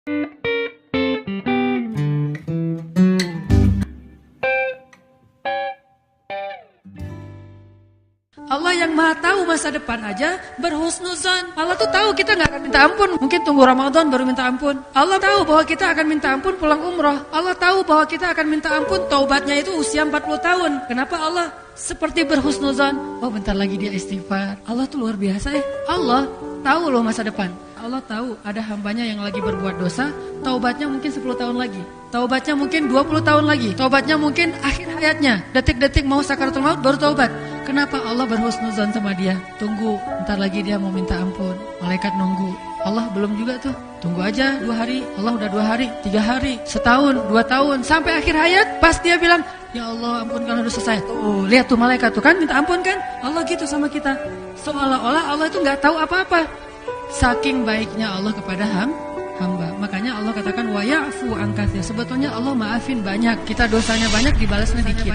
Allah yang maha tahu masa depan aja berhusnuzon. Allah tuh tahu kita gak akan minta ampun. Mungkin tunggu Ramadan baru minta ampun. Allah tahu bahwa kita akan minta ampun pulang umroh. Allah tahu bahwa kita akan minta ampun taubatnya itu usia 40 tahun. Kenapa Allah seperti berhusnuzon? Oh bentar lagi dia istighfar. Allah tuh luar biasa ya. Allah tahu loh masa depan. Allah tahu ada hambanya yang lagi berbuat dosa, taubatnya mungkin 10 tahun lagi, taubatnya mungkin 20 tahun lagi, taubatnya mungkin akhir hayatnya, detik-detik mau sakaratul maut baru taubat. Kenapa Allah berhusnuzon sama dia? Tunggu, bentar lagi dia mau minta ampun. Malaikat nunggu. Allah belum juga tuh. Tunggu aja 2 hari. Allah udah 2 hari, 3 hari, setahun, 2 tahun, sampai akhir hayat. Pas dia bilang, ya Allah ampunkan, udah selesai. Tuh, lihat tuh malaikat tuh kan minta ampun kan? Allah gitu sama kita. Seolah-olah Allah itu gak tahu apa-apa. Saking baiknya Allah kepada hamba. Makanya Allah katakan wa ya'fu an katsir. Sebetulnya Allah maafin banyak. Kita dosanya banyak, dibalasnya dikit.